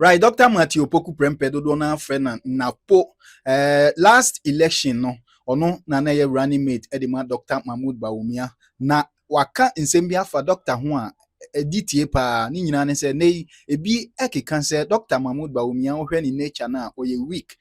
Right, Dr. Matthew Poku Prempedo Dona friend na po last election no ono na na ye running mate edema Dr. Mahmoud Bawumia na waka nsembia fa Dr. ho a editie pa ni nyina ne se nei ebi ekeka se Dr. Mahmoud Bawumia ohwe ni nature na oye weak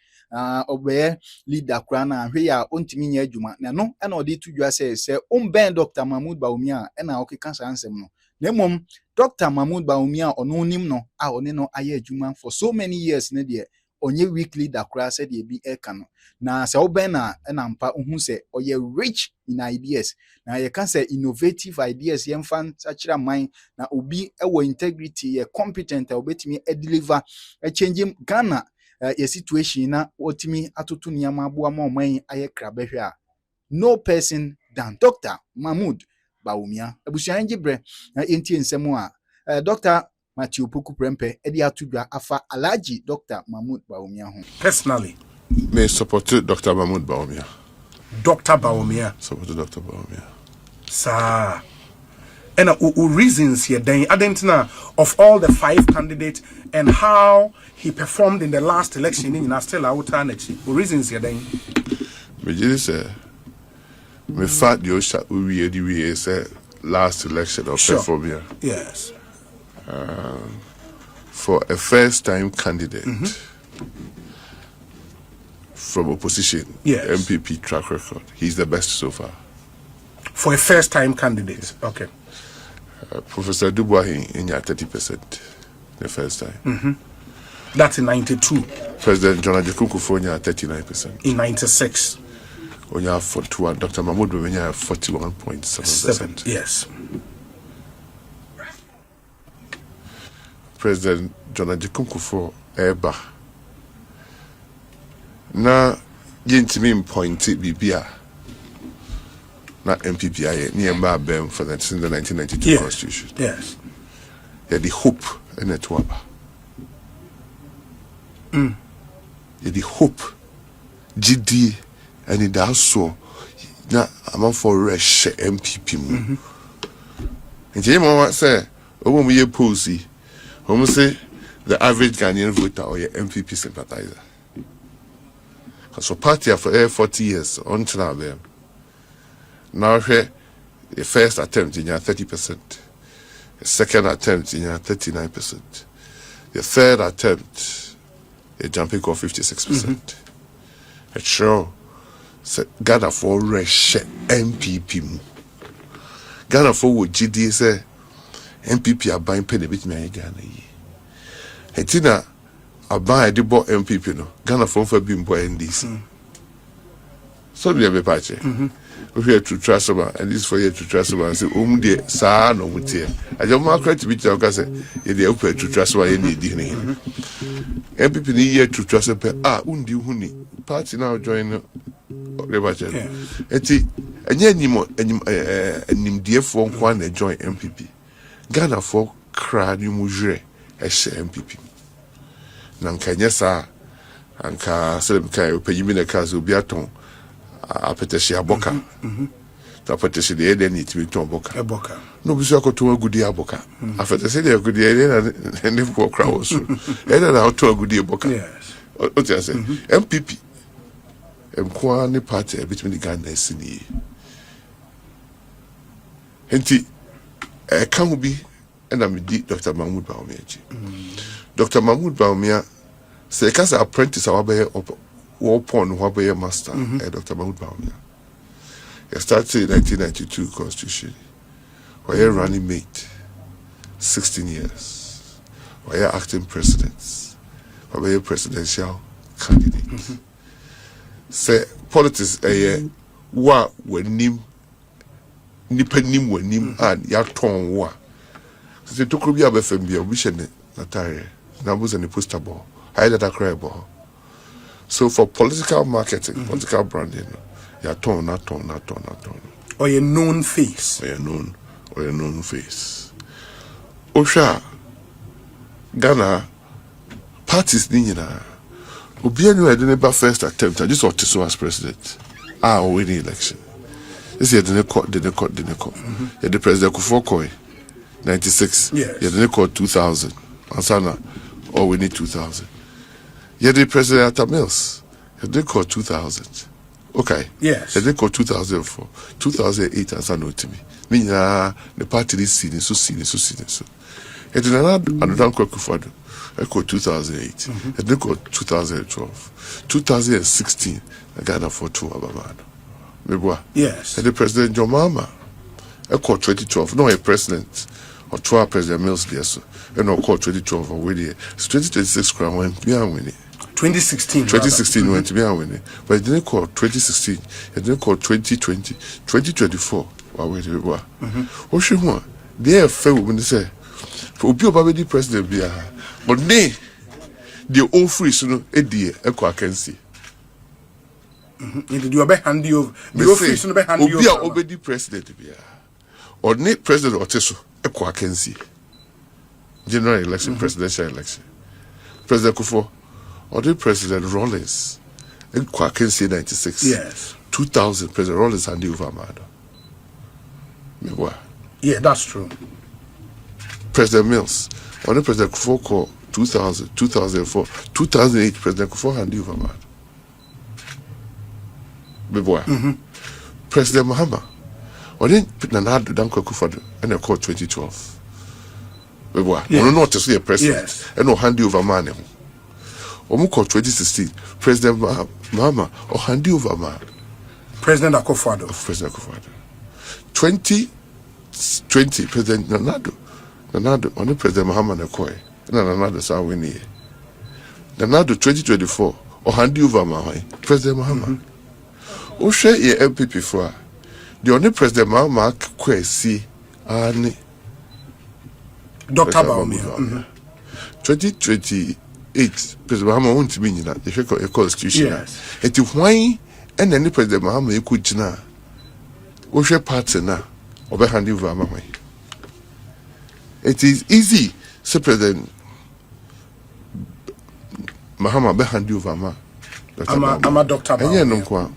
obeye leader kra na hwe ya ontimi nya adwuma na no na odi tudwa se omben Dr. Mahmoud Bawumia na okeka sa ansem no nemom Dr. Mahmoud Bawumia ono nim no a one no aye adwuma for so many years ne de onye weekly da kra said ye bi eka no na se oben na mpa ohun se oye rich in ideas na ye can say innovative ideas ye mfan sachira man na obi ewo integrity ye competent obetimi deliver a changing Ghana ye situation na otimi atoto niam aboa ma oman aye krabehwe a no person than Dr. Mahmoud Bawumia abusuan gibre na entie nsemu a Dr. Matthew Poku Prempe edi atudwa afa Alhaji Dr. Mahmoud Bawumia ho. Personally, may support Dr. Mahmoud Bawumia. Dr. Bawumia. Support Dr. Bawumia. Sir. And reasons here then identina of all the 5 candidates and how he performed in the last election in Stella Utaneci. Reasons here then. Me just say me fat the osha we say last election of performia. Yes. For a first-time candidate from opposition, MPP track record, he's the best so far. For a first-time candidate, okay. Professor Dubois in 30% the first time. That's in 92. President John Ajekukufo 39%. In 96. Onya 41. Dr. Mahmoud Bawumia 41.7%. Yes. President John Ajekukufo eba na yintimi pointi bibia na MPP aye ni emba bem for that since the 1992 constitution. Yes. Yeah, the hope in it waba. Yeah, the hope GD and it also na am for rush MPP mu. Nje mo say obo mu ye policy. Say the average Ghanaian voter or your MPP sympathizer. So party for 40 years until now. Now here the first attempt in your 30%, the second attempt in your 39%, the third attempt a jumping of 56%. It's sure Ghana for rush MPP. Ghana for what GD say MPP are buying penny bit me Ghana. Etina aban de bo MPP no Ghana for being boy NDC. So we have a patch. We here to trust about and this for you to trust about say de sa no mutie. I just want credit to be tell say you dey open to trust why you need ni. MPP ni here to trust undi huni party now join the patch. Eti enye enim die for nkwa na join MPP. Ghana for crowd you mujre MPP. Nankanya sa anka selebka opeyimi na kaza obi aton apetesi aboka. Ta apetesi de eden ni timi ton aboka. No bisu akoto agudi aboka. Afetesi de agudi eden na for crowd so. Eden na auto agudi aboka. Yes. O ti say MPP emkwa ni party between the Ghana sini. Enti can be and I'm Dr. Mahmoud Bawumia. Dr. Mahmoud Bawumia say because apprentice awabe upon wabe master Dr. Mahmoud Bawumia. He started in 1992 constitution. Where running mate 16 years. Where acting presidents. Where presidential candidate. Say politics wa wenim nipa nim wanim and ya ton wa se to kro bia be fam bia obi hye na tare na bo se ne poster ball hide that cry ball. So for political marketing, political branding, ya ton na ton. Or a known face. Or a known face. Osha Ghana parties ni nyina obi anu ede ne ba first attempt just ought to so as president winning election. This year the court. The president Kufokoi 96. Yes. Yeah, the court 2000. Ansana or we need 2,000. Yeah, the President Atta Mills, they call 2,000. Okay. Yes. They call 2004, 2008 as I know to me. Meaning the party is seen so. It is another quick I call 2008. And they call 2012, 2016. I got that for 2 Abamano. Yes. And the President John Mahama, I call 2012. No, a president or 12 President Mills there so. And I call 2012 already. It's 2026 crown when we are winning. 2016 went to be winning, but it didn't call 2016. It didn't call 2020, 2024. Where we were. What she want? They are fair when they say, for be already president be but they the all free so no edie ekwa can see. Did you hand you over? The office no be hand you over. Be already president be or ne president oteso ekwa can see. General election, presidential election. President Kufuor or the President Rollins in Kwakensi 96. Yes. 2000, President Rollins and the Uvamado. Yeah, that's true. President Mills, or the President Kufuor called 2000, 2004, 2008, President Kufuor and the Uvamado. President Mahama, or then Nanado Danko Kufado, and they called 2012. Yeah. Not to see a president, yes. And no hand over money. Omuko 2016, President Mahama or hand over man. President Akufo-Addo. President Akufo-Addo. 2020, President Nanado, only President Mahama Nakoy, and Nanado saw winning. Nanado 2024, or hand over man, President Mahama. O share your MPP for the only President Mahama Kwesi, and Dr. Bawumia. 2028, President Mahama won't be in that. If you call a constitution, yes. It is why and then President Mahama you could na. What's your partner? Or behind you, Mahama. It is easy, so President Mahama behind you, Mahama. I'm a Dr. Bawumia. And yeah, no kwa.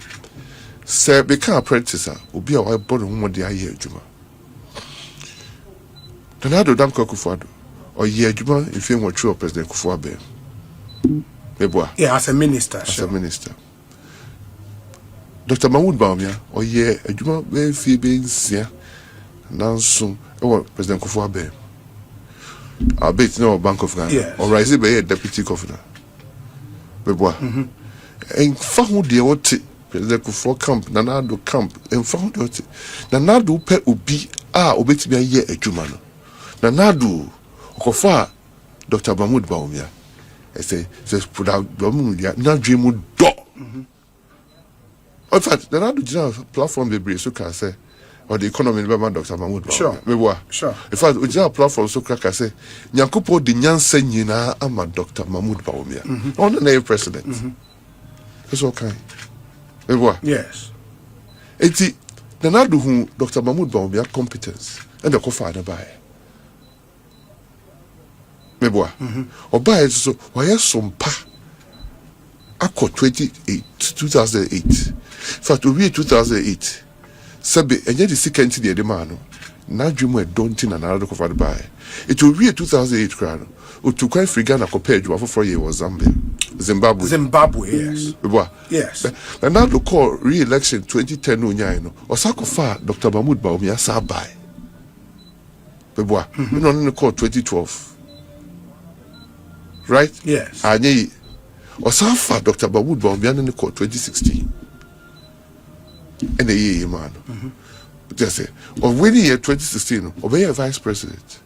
Sir, become apprentice, will be a white body who the year, Juma. Nanado Danko Akufo-Addo or ye Juma if you want true President Akufo-Addo. Yeah, as a minister. As a minister. Dr. Mahmoud Bawumia or ye Juma be fi be sia nanso e President Akufo-Addo. I bet no Bank of Ghana yes. or rise be a deputy governor. En fa hu de wote President Akufo camp Nanado camp en fa hu de wote. Nanado pe obi a obetimi aye adwuma no. Nanado okofa Dr. Mahmoud Bawumia say put out Bawumia na dream do. In fact, Nanado general platform be so can say or the economy by Dr. Mahmoud Bawumia. Sure. In fact, we general platform so can say Nyankopɔ de nyansa nyina ama Dr. Mahmoud Bawumia. On the name president. That's okay. Yes. Eti Nanado who Dr. Mahmoud Bawumia competence and the co-father by. Oba so why some pa akọ 2008 in fact we 2008 sabe enye the second the demand na dwemu e don't na Nanado Akufo-Addo by it will be 2008 crown o to quite free Ghana compare you for year was Zimbabwe yes yes Nanado call re-election 2010 onyan no osakofa Dr. Mahmoud Bawumia sa by no call 2012 right? Yes. Anye Osafa Dr. Mahmoud Bawumia in the court 2016. And the year man. Just say, of winning year 2016, obey a vice president,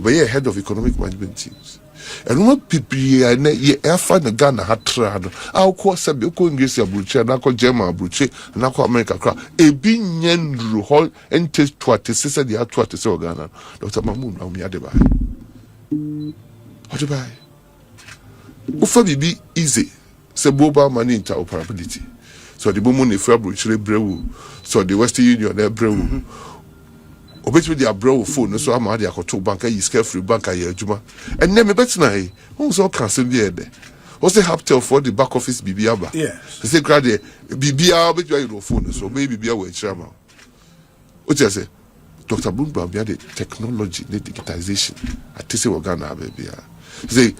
obey a head of economic management teams. And what people ye air the Ghana had tried. Our course said, you go English abruche, and I call German abruche, and I call America crowd. A bin yen hall and taste to what is said the art to say Ghana. Dr. Mahmoud Bawumia de buy. What to buy? Ufa bibi easy. Se boba money interoperability. So the bomo ne fra brochire brewu. So the Western Union there brewu. Obetwe dia brewu phone so ama dia koto bank yi scale free bank aye adwuma. And nem betina e. Who so can se bi e de. What's the Haptel for the back office bibi aba? Yes. They say grad bibi a betwe your phone so maybe bibi a we chama. What you say? Dr. Bawumia the technology, the digitization. I tell you Ghana baby. say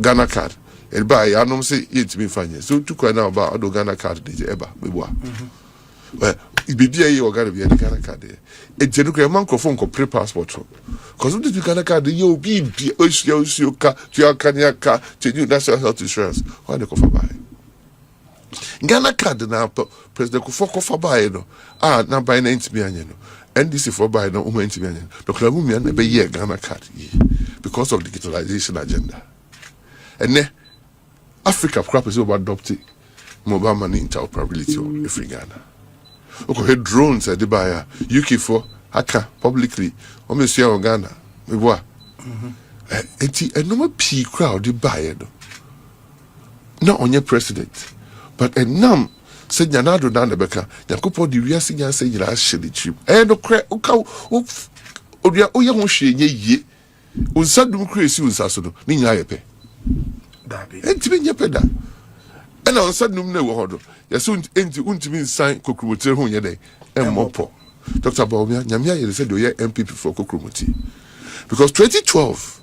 Ghana card. And buy I don't say it me fine. So to quite now about the Ghana card is ever me boy. Well, it be there you got to be a Ghana card. It's a microphone ko pre passport. Because with the Ghana card you be Oshioka, Tiakanyaka, to national health insurance. Why the cover buy? Ghana card now President Kufoko buy no. Now buy 90 million. NDC for buy no woman to million. Dr. Bawumia never year Ghana card because of digitalization agenda. And then Africa crap is over adopting mobile money interoperability of every Ghana. Okay, drones at the buyer, UK for hacker publicly, or Monsieur on Ghana. Me boy. A normal P crowd the buyer. Not on your president, but a num said Yanado down the Becca, Yakupo the Riasian say you are shitty cheap. And no crack, Oya she ye, Unsadum crazy Unsasono, Ninape. And to be Yapeda. And on sudden, no order. Yes, soon into mean sign Kokrumote Honya day and Mopo. Dr. Bawumia, Yamia said, you're MPP for Kokrumote. Because 2012,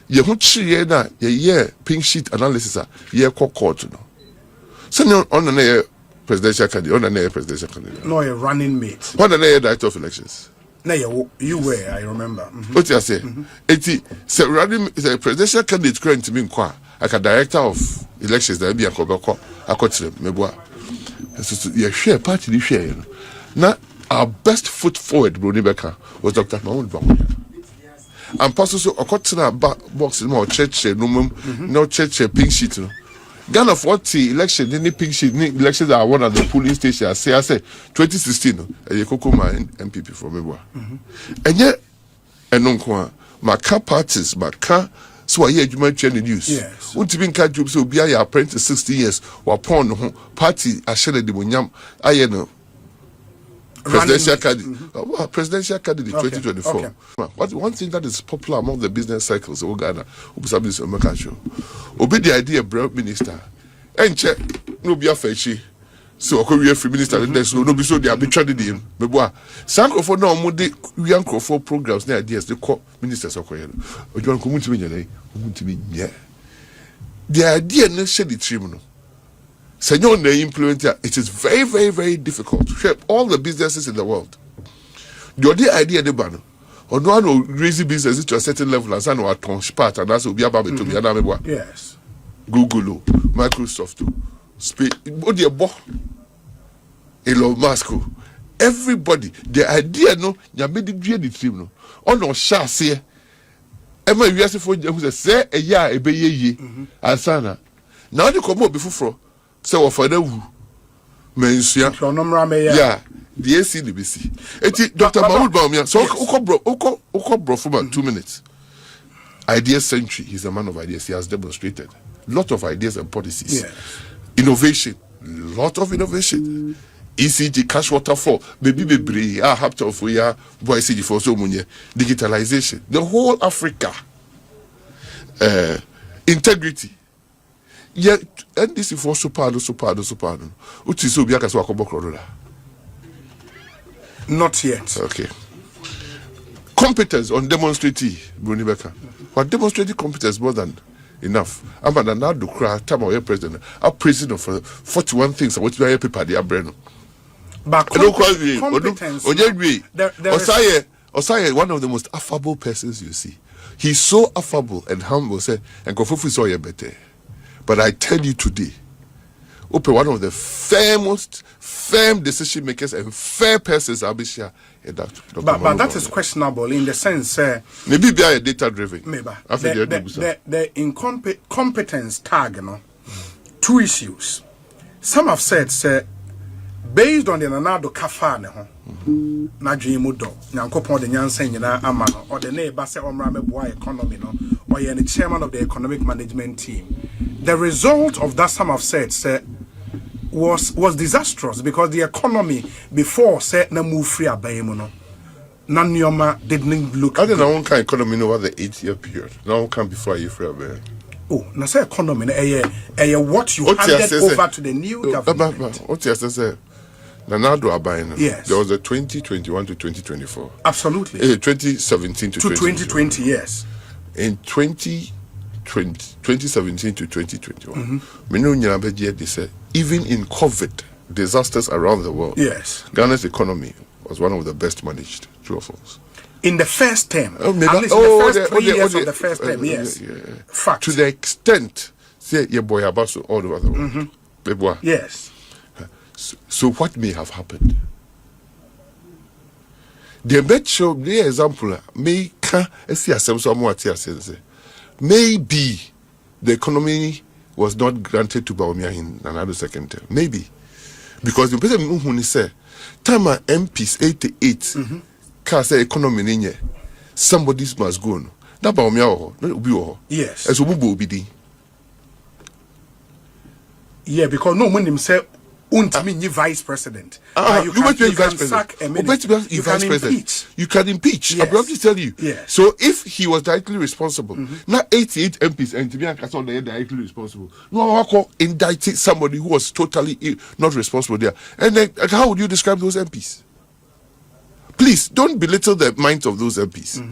you won't see a year pink sheet analysis, year court. So, on an air presidential candidate, on an air presidential candidate. No, a running mate. What an air director of elections. No, you were, I remember. What you say? It's a running presidential candidate current to me, like a director of elections, there be a Kobako, a coach, Meboa. You share party, you share. Now, our best foot forward, Bruni Becker, was Dr. Mahmoud Bawumia. And Pastor, a cotton box in more church, no church, pink sheet. Ghana 40 election, any pink sheet, elections are one at the polling station. I say 2016, a Yokoma MPP for Meboa. And yet, and no, my car parties, my car. So I hear you might change the news. Yes. Won't even catch you so be a apprentice 60 years or upon the party I share the Munyam. I know presidential candidate. Presidential candidate 2024. Okay. What one thing that is popular among the business cycles of Ghana, Ubisabis American show. Obey the idea of Prime Minister. And check no be a fetchy. So I could be a free minister and there's no be so they have been trying to do him. But Sanko for now, young for programs, the ideas, they call ministers of Korean. Or you want to come to me, yeah. The idea no share the tribunal. Senor, the influencer, it is very, very, very difficult to shape all the businesses in the world. The idea the banner. Or no one will raise business to a certain level as I know a tongue part and that's will be about to be another. Yes. Google, Microsoft, Elon Musk, everybody, the idea no, you made it the team no. On no shall say, Emma, you ask for who say a year, a bay ye, and sana. Now you come up before, so for the woo. Mensia, yeah, the AC, the BC. Dr. Mahmoud Bawumia, so Oko bro for about 2 minutes. Idea century, he's a man of ideas, he has demonstrated. Lot of ideas and policies. Yes. Innovation, lot of innovation. ECG, cash waterfall, baby, have to for ya, boy, ECG for so many. Digitalization, the whole Africa, integrity. Yeah, and this is for supado. Uti so biaka so akobokroda. Not yet. Okay. Competence on demonstrative, Bruni Becker. What demonstrative competence more than enough. I'm an another cry, time of your president. Our president for 41 things. I want to paper the abreno. But competence. Osaya, one of the most affable persons you see. He's so affable and humble. Say, and Kofufu saw you better. But I tell you today, one of the firm decision makers and fair persons I'll be sure. But that is questionable in the sense maybe they are data driven. Maybe the incompetence tag, two issues. Some have said based on the Nanado Kafane na Jimudo, Nankopon the Yansen Amano, or the neighbor say Omrame Boy economy, or you're the chairman of the economic management team. The result of that, some have said was disastrous because the economy before said na move free abayemono. Nanyoma didn't look. I don't know one kind of economy over the 8-year period. No one can before you free abayemono. Oh, na say economy what you handed over to the new government. What you say? Nanado Abayana. Yes. There was a 2021 to 2024. Absolutely. 2017 to 2020, yes. In 20 2017 to 2021, they said even in COVID disasters around the world, yes, Ghana's economy was one of the best managed. True or false? In the first term, at least in the first 3 years of the first term, yes. Fact. To the extent, say your boy Abaso all over the world. Yes. So what may have happened? The bet show the example may maybe the economy was not granted to Bawumia in another second term. Maybe. Because the president who say time MPs 88 can say economy in here. Somebody must go on. That Bawumia no. Yes. As Obubo Obidi. Yeah, because no one himself you vice president. You can sack a minister. You can impeach. You can impeach. Yes. I'm about to tell you. Yes. So if he was directly responsible, not 88 MPs and to be directly responsible. No, I call indicting somebody who was totally not responsible there. And then how would you describe those MPs? Please don't belittle the minds of those MPs.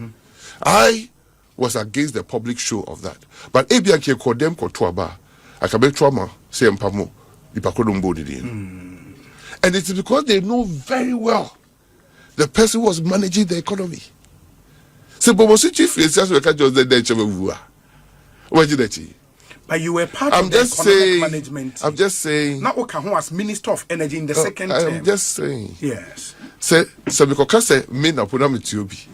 I was against the public show of that. But Ebianke Kodem Kotuaba, I can make trauma, say Mpamo. And it is because they know very well the person who was managing the economy. So, but you were part of the economic management. I'm just saying. Now, Okahu as Minister of Energy in the second term. I'm just saying. Yes. So because I mean, I put on Ethiopia.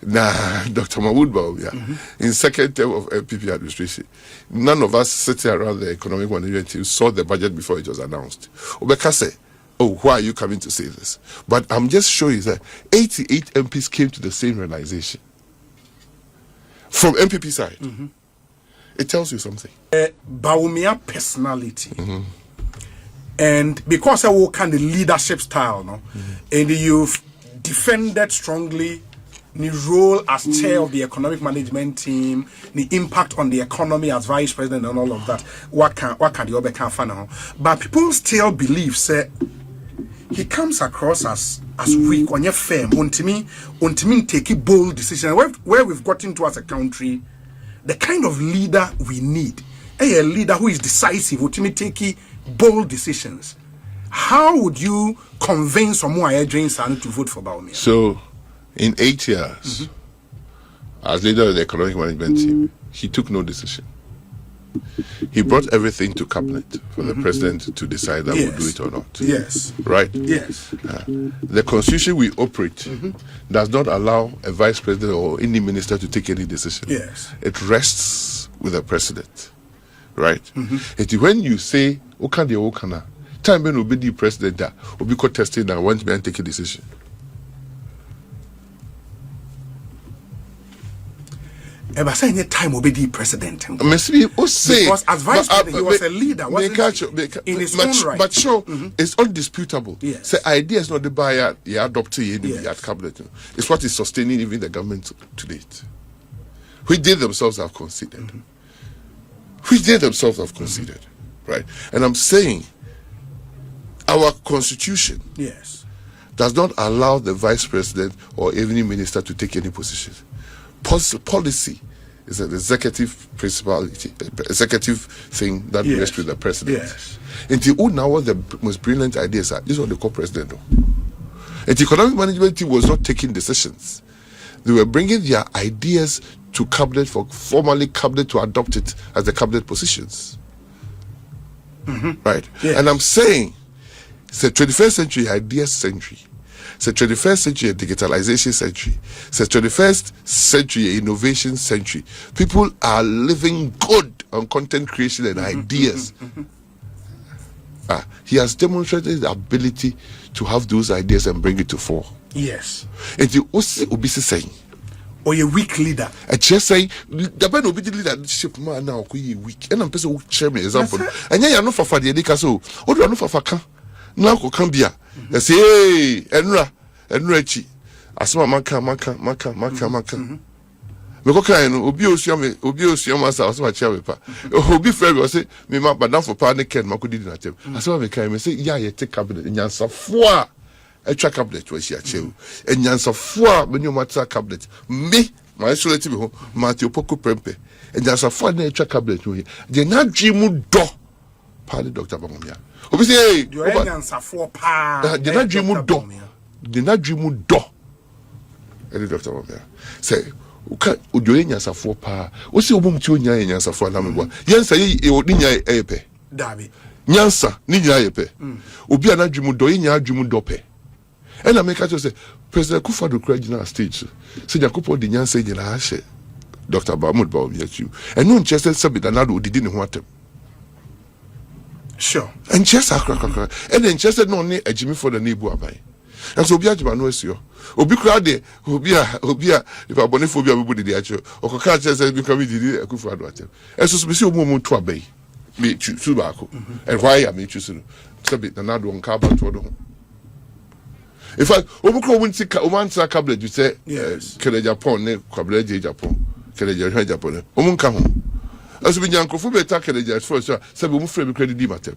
Now, Dr. Mahmoud Bawumia, in second term of MPP administration, none of us sitting around the economic management team saw the budget before it was announced. Obeka said, "Oh, why are you coming to say this?" But I'm just showing you that 88 MPs came to the same realization from MPP side. It tells you something. Bawumia personality, and because I work on the leadership style, no, and you've defended strongly the role as chair of the economic management team, the impact on the economy as vice president and all of that. What can the other can now? But people still believe say he comes across as weak on your firm. Untimi take a bold decision. Where we've gotten to as a country, the kind of leader we need, a leader who is decisive, untimi take bold decisions. How would you convince someone to vote for Bawumia? So, in 8 years, as leader of the economic management team, he took no decision. He brought everything to cabinet for the president to decide that we'll do it or not. Yes. Right? Yes. The constitution we operate does not allow a vice president or any minister to take any decision. Yes. It rests with the president. Right? When you say, Okana, time when will be the president that will be contesting and want to take a decision. Ever say any time will be the president? Because as vice president, he was a leader, wasn't he? In his own right. But sure, it's undisputable. Yes. So idea is not the buyer you adopt at cabinet. It's what is sustaining even the government to date. Which they themselves have considered. Right? And I'm saying our constitution does not allow the vice president or any minister to take any position. Policy is an executive principality, executive thing that rests with the president. Yes. And now what the most brilliant ideas are, this is what they call president. And the economic management team was not taking decisions. They were bringing their ideas to cabinet for formally cabinet to adopt it as the cabinet positions. Right? Yes. And I'm saying it's a 21st century ideas century. It's a 21st century digitalization century. It's a 21st century innovation century. People are living good on content creation and ideas. He has demonstrated the ability to have those ideas and bring it to fore. Yes. And the Obisi saying, or a weak leader. I just say the Ben Obi leadership man now weak. And I'm person who share me example. And you're not for the edika so. What do you know for Faka? Now can be I say, hey, Enra chi. Asma maka. Me go kan no obi osuam asa asma chia me pa. Obi friend we say me ma badam for pa ne ken makodi na tem. Asma me kan me say ya ye take cabinet nyansafo a etwa cabinet we hia chew. Enyansafo a me nyoma ta cabinet me my isolate me ho Matthew Poku Prempe and there's a fun nature cabinet here they not dream do party Dr. Bawumia obi say you answer for pa they not dream do they not dream do and Dr. Bawumia say uka ojo nyansafo pa o se obum ti onya nyansafo na megwa yensa ye o nya epe dabi nyansa ni nya epe obi anadwum do nya adwum do pe and I make it say President Kufuor kura gina stage say Jacopo di nyansa gina ahye Dr. Bawumia you and no chese sabi da na do didi ne ho atem sure and chese akrakrakra and then chese no ne agimi for the nebu abai and so obi agima no asio obi kura de obi a if abonefobia be body dey acho okoka chese bi come didi Kufuor do atem eso so be say omo to abai me choose back and why am I choosing sabi da na do nka ba to do in fact obukro wunti omantra cabinet you say yes kele Japan ne kwabele je Japan kele je Japan omunka ho aso bi nyankofo beta kele je first say be mu frame credit di matem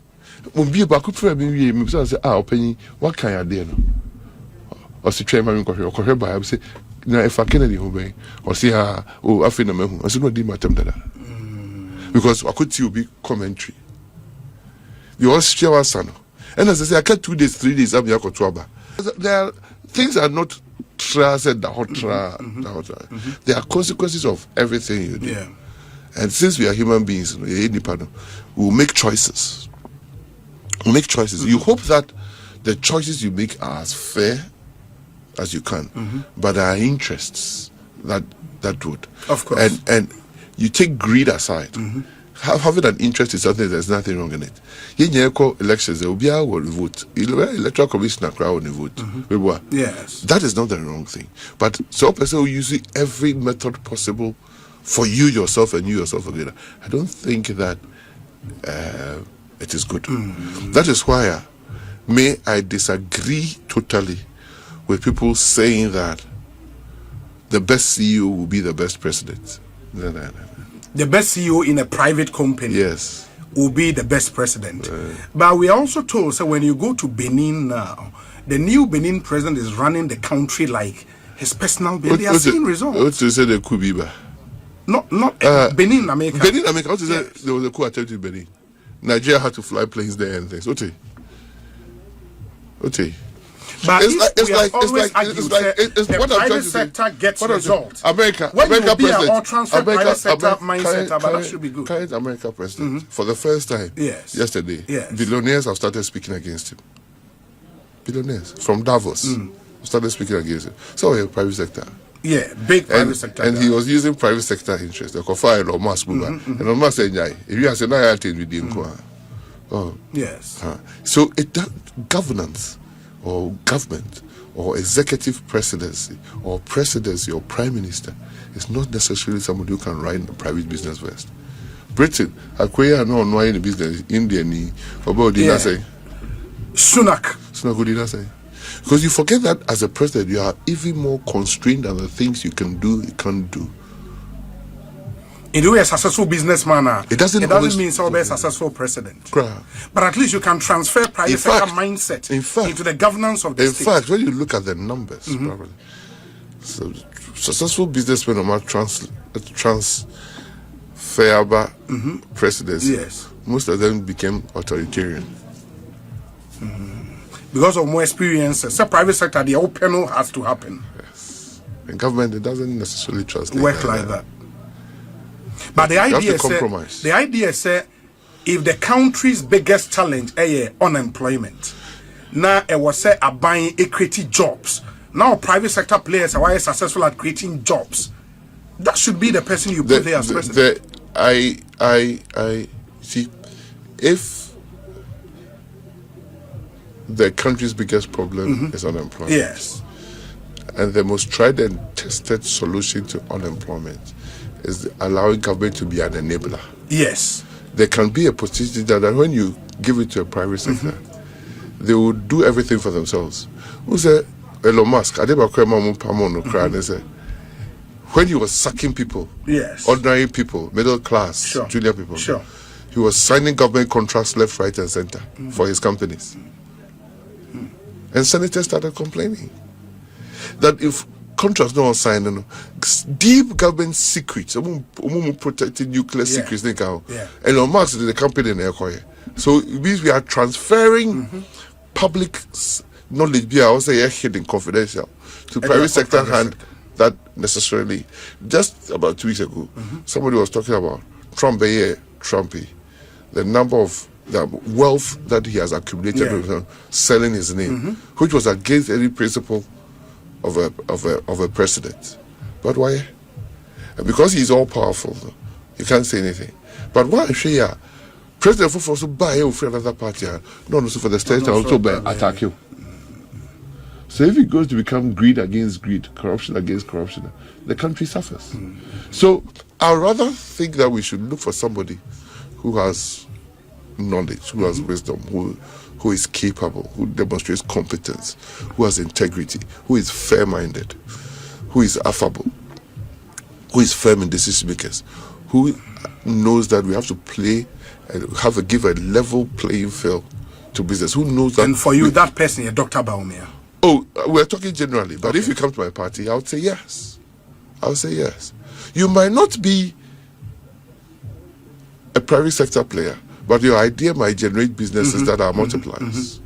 mo bi ba ku frame wie me say opanyi what kan ya de no o si twema mi kohwe ba say na if Kennedy ho be o si ha o afi na mahu aso no di matem dada because I could see you be commentary the Austria sano and as I say I got 2 days 3 days am ya ko to aba there things are not said the hot there are consequences of everything you do and since we are human beings we will make choices you hope that the choices you make are as fair as you can but there are interests that would of course and you take greed aside having an interest in something, there's nothing wrong in it. In elections, there will be our vote. Electoral commissioner crowd will vote. Yes. That is not the wrong thing. But some person will use every method possible for you yourself and you yourself again. I don't think that it is good. That is why I disagree totally with people saying that the best CEO will be the best president. No. The best CEO in a private company will be the best president. But we are also told, so when you go to Benin now, the new Benin president is running the country like his personal Benin. They are seeing results. What to say the coup biba? Not Benin, America. Benin, America. What to say there was a coup attempt in Benin? Nigeria had to fly planes there and things. What? But it's like the what I'm private trying to sector say. gets results. America president. Or transfer private sector mindset, but that should be good. Current America president for the first time yesterday, billionaires have started speaking against him. Billionaires from Davos started speaking against him. So private sector. Yeah, big private sector. And he was using private sector interest. The Kofa Elon Musk, and Elon Musk said, "If you say now, I tell you the yes. So governance, or government, or executive presidency, or prime minister is not necessarily somebody who can run a private business first. Britain, Akwea no in the business. India ni about did say Sunak did say. Because you forget that as a president, you are even more constrained on the things you can do, you can't do. In the way a successful businessman, it doesn't mean so be a successful president. Crap. But at least you can transfer private sector mindset into the governance of the state. In fact, when you look at the numbers, probably, so successful businessmen are transferable presidency. Most of them became authoritarian. Because of more experience, the private sector, the open has to happen. Yes. In government, it doesn't necessarily work like that. But the idea is if the country's biggest challenge is unemployment, now it was buying creating jobs. Now private sector players are successful at creating jobs. That should be the person you put there as president. I see if the country's biggest problem is unemployment. Yes. And the most tried and tested solution to unemployment is allowing government to be an enabler. Yes. There can be a possibility that when you give it to a private sector, they will do everything for themselves. Who said Elon Musk? When he was sucking people, ordinary people, middle class, junior people, he was signing government contracts left, right, and center for his companies. And senators started complaining that if contracts no signed, no. Deep government secrets, protected nuclear secrets, and on Marx the company in Ecoy. So it means we are transferring public knowledge, be also hidden confidential to private sector hand. That necessarily, just about 2 weeks ago, somebody was talking about Trumpy, the number of the wealth that he has accumulated with selling his name, which was against any principle of a president. But why? Because he's all powerful, you can't say anything. But why share President for also buy you for another party? No, so for the state also by attack you. So if it goes to become greed against greed, corruption against corruption, the country suffers. So I'd rather think that we should look for somebody who has knowledge, who has wisdom, who is capable, who demonstrates competence, who has integrity, who is fair-minded, who is affable, who is firm in decision makers, who knows that we have to play and give a level playing field to business, who knows that. And for you, that person is Dr. Bawumia. Oh, we're talking generally, but if you come to my party, I would say yes. I would say yes. You might not be a private sector player, but your idea might generate businesses that are multipliers.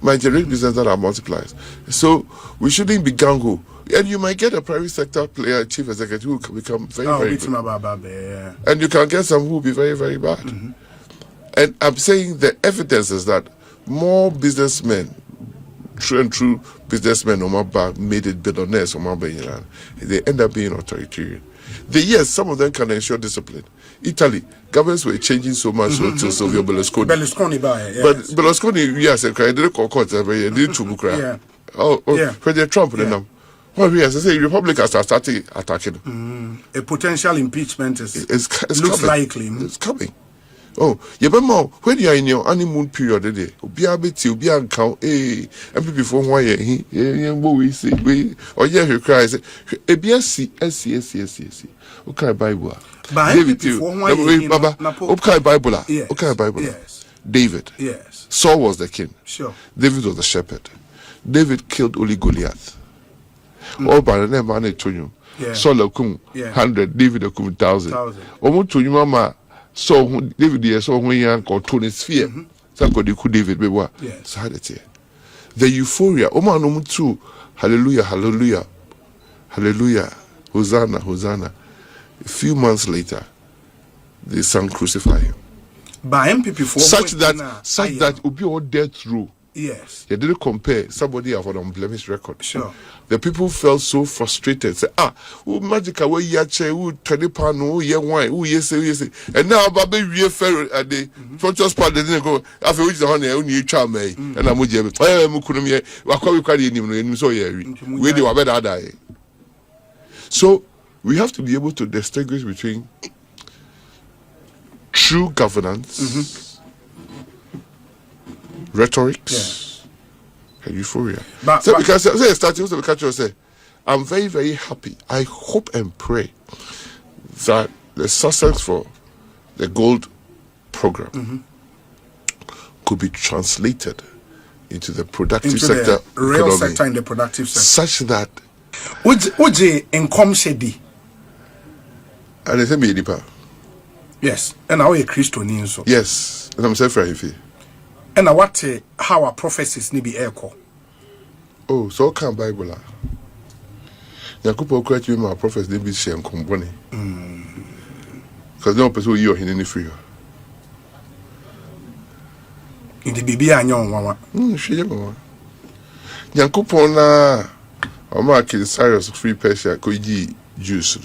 Might generate businesses that are multipliers. So we shouldn't be gung-ho. And you might get a private sector player, chief executive, who can become very good. And you can get some who will be very, very bad. And I'm saying the evidence is that more businessmen, true businessmen, made it billionaires, they end up being authoritarian. Yes, some of them can ensure discipline. Italy, governments were changing so much until Silvio Berlusconi. But Berlusconi, yes, they didn't call court, they didn't to President Trump, well, yes, I say Republicans are starting attacking. A potential impeachment looks coming. likely. It's coming. Oh, when you are in your honeymoon period, MPP for 1 year, we say, or you cry, say, SC. Okay, Bible. David, okay, Bible. Okay, Bible. David. Yes. Saul was the king. Sure. David was the shepherd. David killed only Goliath. All by the name, man, to you. Saul kum 100, David kum 1,000. Almost to you, mama. So David here, so when you call Tony Sphere, so could David be what? Yes. The euphoria, Oman too. Hallelujah, hallelujah, hallelujah, Hosanna, Hosanna. A few months later, they sang Crucify Him. By MPP for such that would be all death row. Yes. They didn't compare somebody of an unblemished record. Sure. The people felt so frustrated. Say, magic away yache, who Tadipano, ye wine, who yes, and now Baby we fair at the Frontiers part didn't go after which the honey only charm me, and I'm with you. Mukunomia, Wakawi Kadi, and so ye, we do a better die. So we have to be able to distinguish between true governance, rhetorics, and euphoria. So because say, I'm very, very happy. I hope and pray that the success for the gold program could be translated into the productive sector, the real sector in the productive sector, such that Oje income shedi. And it's a medipa. Yes, and now a Christian so. Yes, and I'm saying for you. And now what how our prophecies need be echo. Oh, so can Bible. Yakupo create you my prophecies need be share company. Because no person you are in any free. In the baby anyon wawa. Share mama. Yakupo na Oma King Cyrus free Persia koji juice.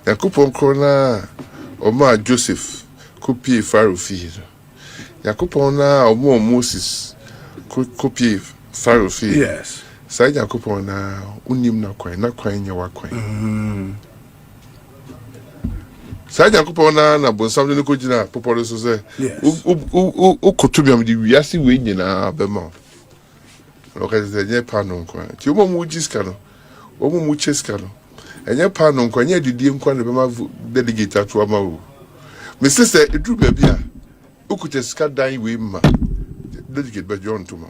Yakupon krona Oma Joseph kopie Pharaoh fie. Yakupon na Oma Moses kopie Pharaoh fie. Yes. Sai Yakupon na unim na kwan nya wakwan. Sai Yakupon na bonsam ne ko gina poporo so say. U kotubiam di wiase we nyina bema. Lokalize nye pano nkwa. Ti omo mu jiska no. Omo mu cheska no. Enye pano nkwa nye didie nkwa ne bema delegate atu ama wo. Me say edru ba bia. Ukute ska dan we ma. Delegate ba John to ma.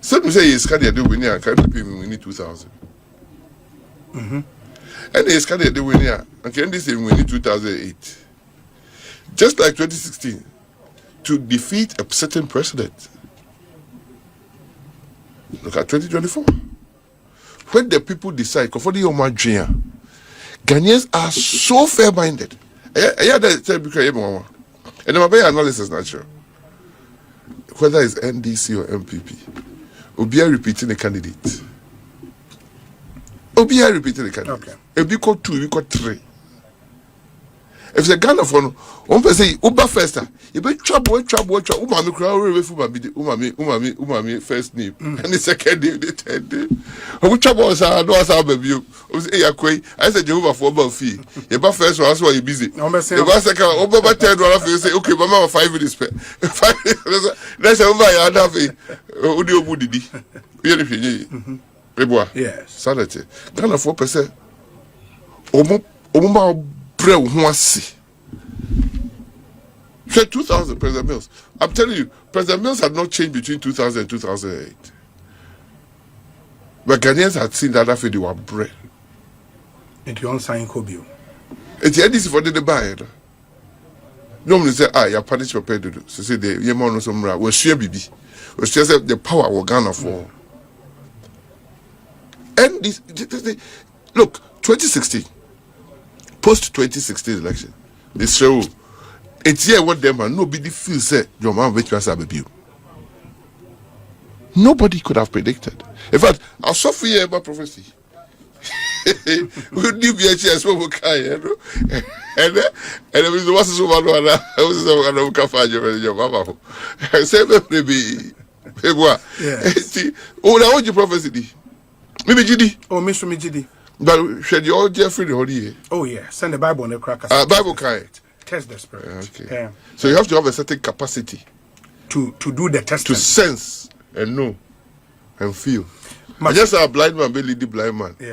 So we say is carry the winner and carry people we need 2000. And is carry the winner and can this say we need 2008. Just like 2016 to defeat a certain president. Look at 2024. When the people decide, Ghanaians are so fair-minded. And then my analysis natural. Whether it's NDC or MPP, Obia repeating the candidate. Okay. If you got 2, you got 3. If the Ghana for one person say Uber first, you be trouble. Umami crowd away from umami first name, and the second name, the third name. Who trouble us? I know us our baby. I said Jehovah for about fee. You buy first one, that's why you busy. You buy second, over third one, you say okay, mama 5 minutes. 5 minutes. That's over. You have a audio buddy. Yes. Sanity. Ghana 4%. Omuma Pre who see. 2000 President Mills. I'm telling you, President Mills had not changed between 2000 and 2008. But Ghanaians had seen that after they were bread. And you sign Kobio. It's the NDC for the buyer. Normally say, you're punished for pay to do. So say the Yemon or some was share BB. Was just the power of Ghana for. And this look, 2016. Post 2016 election, they show it's here what them and nobody feels said your man which was a baby. Nobody could have predicted. In fact, I saw for you about prophecy. We knew BHS and it was the one so one I was so find your mama. I said maybe oh now your prophecy. Maybe GD. Oh, Miss Gidi. But should you all Jeffrey the Holy? Oh yeah, send the Bible on the crackers. Bible kind. Test the spirit. Okay. Yeah. So you have to have a certain capacity to do the test. To sense and know and feel. Just a blind man, be lead the blind man. Yeah.